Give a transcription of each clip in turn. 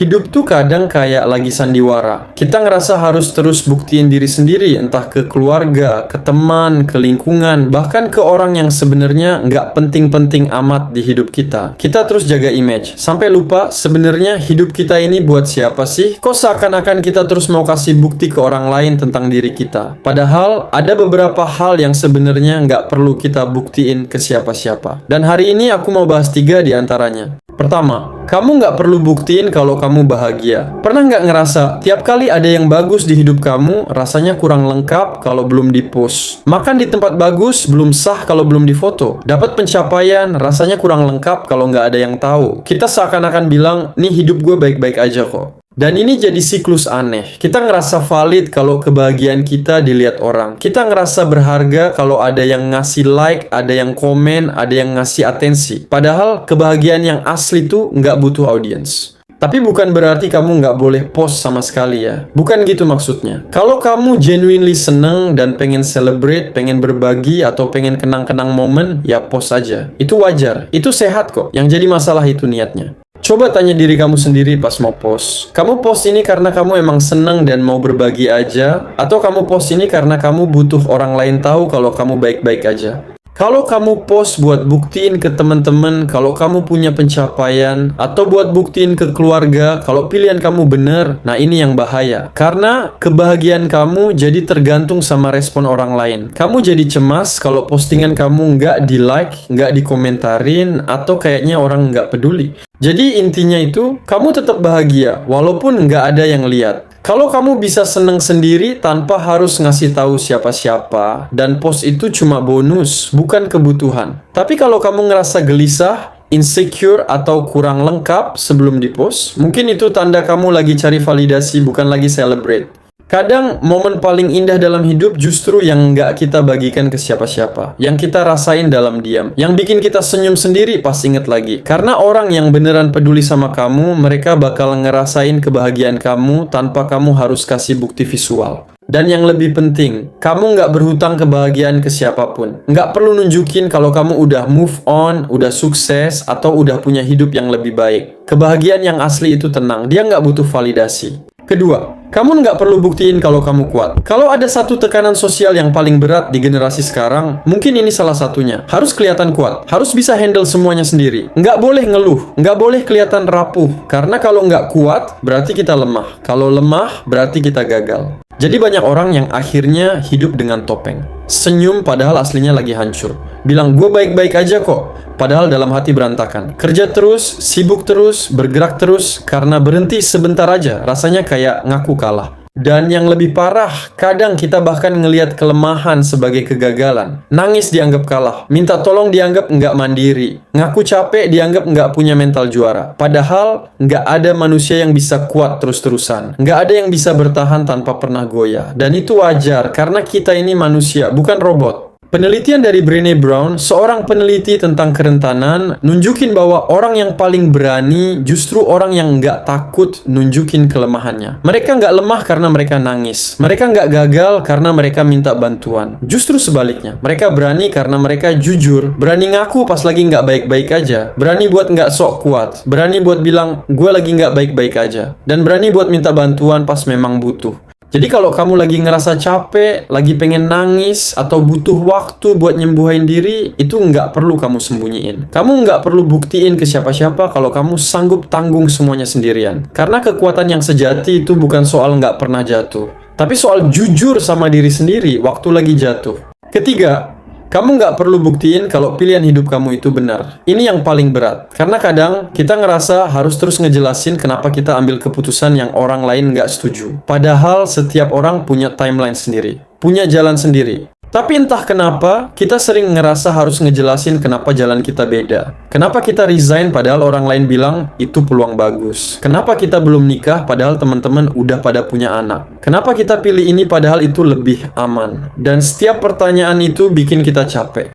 Hidup tuh kadang kayak lagi sandiwara. Kita ngerasa harus terus buktiin diri sendiri, entah ke keluarga, ke teman, ke lingkungan, bahkan ke orang yang sebenarnya nggak penting-penting amat di hidup kita. Kita terus jaga image, sampai lupa sebenarnya hidup kita ini buat siapa sih? Kok seakan-akan kita terus mau kasih bukti ke orang lain tentang diri kita? Padahal ada beberapa hal yang sebenarnya nggak perlu kita buktiin ke siapa-siapa. Dan hari ini aku mau bahas 3 di antaranya. Pertama, kamu nggak perlu buktiin kalau kamu bahagia. Pernah nggak ngerasa tiap kali ada yang bagus di hidup kamu, rasanya kurang lengkap kalau belum dipost? Makan di tempat bagus belum sah kalau belum difoto. Dapat pencapaian, rasanya kurang lengkap kalau nggak ada yang tahu. Kita seakan-akan bilang, nih hidup gue baik-baik aja kok. Dan ini jadi siklus aneh. Kita ngerasa valid kalau kebahagiaan kita dilihat orang. Kita ngerasa berharga kalau ada yang ngasih like, ada yang komen, ada yang ngasih atensi. Padahal kebahagiaan yang asli tuh nggak butuh audiens. Tapi bukan berarti kamu nggak boleh post sama sekali ya. Bukan gitu maksudnya. Kalau kamu genuinely seneng dan pengen celebrate, pengen berbagi, atau pengen kenang-kenang momen, ya post aja. Itu wajar. Itu sehat kok. Yang jadi masalah itu niatnya. Coba tanya diri kamu sendiri pas mau post. Kamu post ini karena kamu emang seneng dan mau berbagi aja? Atau kamu post ini karena kamu butuh orang lain tahu kalau kamu baik-baik aja? Kalau kamu post buat buktiin ke teman-teman kalau kamu punya pencapaian, atau buat buktiin ke keluarga kalau pilihan kamu bener, nah ini yang bahaya. Karena kebahagiaan kamu jadi tergantung sama respon orang lain. Kamu jadi cemas kalau postingan kamu nggak di-like, nggak dikomentarin, atau kayaknya orang nggak peduli. Jadi intinya itu, kamu tetap bahagia walaupun nggak ada yang lihat. Kalau kamu bisa seneng sendiri tanpa harus ngasih tahu siapa-siapa, dan post itu cuma bonus, bukan kebutuhan. Tapi kalau kamu ngerasa gelisah, insecure, atau kurang lengkap sebelum dipost, mungkin itu tanda kamu lagi cari validasi, bukan lagi celebrate. Kadang momen paling indah dalam hidup justru yang nggak kita bagikan ke siapa-siapa, yang kita rasain dalam diam, yang bikin kita senyum sendiri pas inget lagi. Karena orang yang beneran peduli sama kamu, mereka bakal ngerasain kebahagiaan kamu tanpa kamu harus kasih bukti visual. Dan yang lebih penting, kamu nggak berhutang kebahagiaan ke siapapun. Nggak perlu nunjukin kalau kamu udah move on, udah sukses, atau udah punya hidup yang lebih baik. Kebahagiaan yang asli itu tenang, dia nggak butuh validasi. Kedua, kamu nggak perlu buktiin kalau kamu kuat. Kalau ada satu tekanan sosial yang paling berat di generasi sekarang, mungkin ini salah satunya. Harus kelihatan kuat, harus bisa handle semuanya sendiri. Nggak boleh ngeluh, nggak boleh kelihatan rapuh. Karena kalau nggak kuat, berarti kita lemah. Kalau lemah, berarti kita gagal. Jadi banyak orang yang akhirnya hidup dengan topeng. Senyum padahal aslinya lagi hancur. Bilang, gue baik-baik aja kok. Padahal dalam hati berantakan. Kerja terus, sibuk terus, bergerak terus. Karena berhenti sebentar aja, rasanya kayak ngaku kalah. Dan yang lebih parah, kadang kita bahkan ngelihat kelemahan sebagai kegagalan. Nangis dianggap kalah, minta tolong dianggap nggak mandiri, ngaku capek dianggap nggak punya mental juara. Padahal nggak ada manusia yang bisa kuat terus-terusan. Nggak ada yang bisa bertahan tanpa pernah goyah. Dan itu wajar, karena kita ini manusia, bukan robot. Penelitian dari Brené Brown, seorang peneliti tentang kerentanan, nunjukin bahwa orang yang paling berani justru orang yang nggak takut nunjukin kelemahannya. Mereka nggak lemah karena mereka nangis. Mereka nggak gagal karena mereka minta bantuan. Justru sebaliknya, mereka berani karena mereka jujur. Berani ngaku pas lagi nggak baik-baik aja. Berani buat nggak sok kuat. Berani buat bilang, gue lagi nggak baik-baik aja. Dan berani buat minta bantuan pas memang butuh. Jadi kalau kamu lagi ngerasa capek, lagi pengen nangis, atau butuh waktu buat nyembuhin diri, itu nggak perlu kamu sembunyiin. Kamu nggak perlu buktiin ke siapa-siapa kalau kamu sanggup tanggung semuanya sendirian. Karena kekuatan yang sejati itu bukan soal nggak pernah jatuh, tapi soal jujur sama diri sendiri waktu lagi jatuh. Ketiga, kamu nggak perlu buktiin kalau pilihan hidup kamu itu benar. Ini yang paling berat. Karena kadang kita ngerasa harus terus ngejelasin kenapa kita ambil keputusan yang orang lain nggak setuju. Padahal setiap orang punya timeline sendiri, punya jalan sendiri. Tapi entah kenapa, kita sering ngerasa harus ngejelasin kenapa jalan kita beda. Kenapa kita resign padahal orang lain bilang itu peluang bagus. Kenapa kita belum nikah padahal teman-teman udah pada punya anak. Kenapa kita pilih ini padahal itu lebih aman. Dan setiap pertanyaan itu bikin kita capek.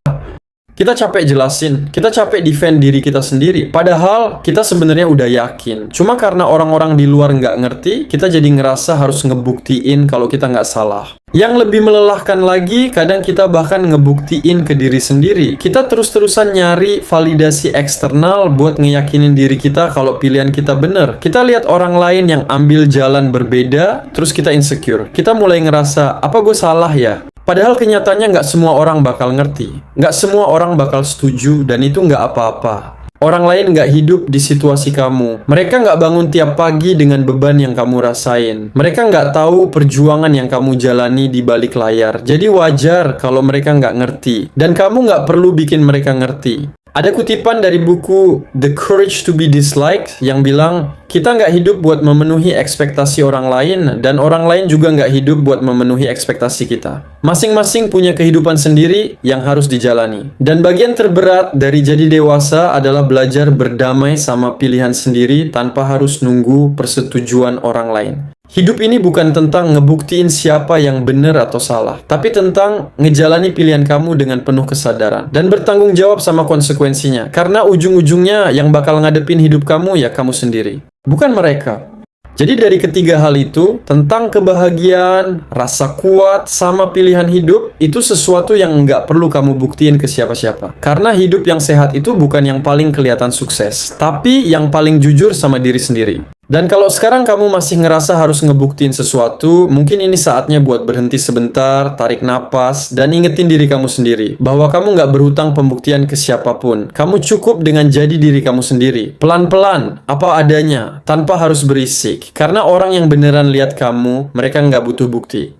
Kita capek jelasin, kita capek defend diri kita sendiri. Padahal kita sebenarnya udah yakin. Cuma karena orang-orang di luar nggak ngerti, kita jadi ngerasa harus ngebuktiin kalau kita nggak salah. Yang lebih melelahkan lagi, kadang kita bahkan ngebuktiin ke diri sendiri. Kita terus-terusan nyari validasi eksternal buat ngeyakinin diri kita kalau pilihan kita bener. Kita lihat orang lain yang ambil jalan berbeda, terus kita insecure. Kita mulai ngerasa, apa gue salah ya? Padahal kenyataannya nggak semua orang bakal ngerti. Nggak semua orang bakal setuju, dan itu nggak apa-apa. Orang lain nggak hidup di situasi kamu. Mereka nggak bangun tiap pagi dengan beban yang kamu rasain. Mereka nggak tahu perjuangan yang kamu jalani di balik layar. Jadi wajar kalau mereka nggak ngerti. Dan kamu nggak perlu bikin mereka ngerti. Ada kutipan dari buku The Courage to be Disliked yang bilang, kita nggak hidup buat memenuhi ekspektasi orang lain, dan orang lain juga nggak hidup buat memenuhi ekspektasi kita. Masing-masing punya kehidupan sendiri yang harus dijalani. Dan bagian terberat dari jadi dewasa adalah belajar berdamai sama pilihan sendiri tanpa harus nunggu persetujuan orang lain. Hidup ini bukan tentang ngebuktiin siapa yang benar atau salah, tapi tentang ngejalani pilihan kamu dengan penuh kesadaran dan bertanggung jawab sama konsekuensinya. Karena ujung-ujungnya yang bakal ngadepin hidup kamu ya kamu sendiri, bukan mereka. Jadi dari ketiga hal itu, tentang kebahagiaan, rasa kuat, sama pilihan hidup, itu sesuatu yang nggak perlu kamu buktiin ke siapa-siapa. Karena hidup yang sehat itu bukan yang paling kelihatan sukses, tapi yang paling jujur sama diri sendiri. Dan kalau sekarang kamu masih ngerasa harus ngebuktiin sesuatu, mungkin ini saatnya buat berhenti sebentar, tarik napas, dan ingetin diri kamu sendiri bahwa kamu nggak berhutang pembuktian ke siapapun. Kamu cukup dengan jadi diri kamu sendiri, pelan-pelan, apa adanya, tanpa harus berisik. Karena orang yang beneran lihat kamu, mereka nggak butuh bukti.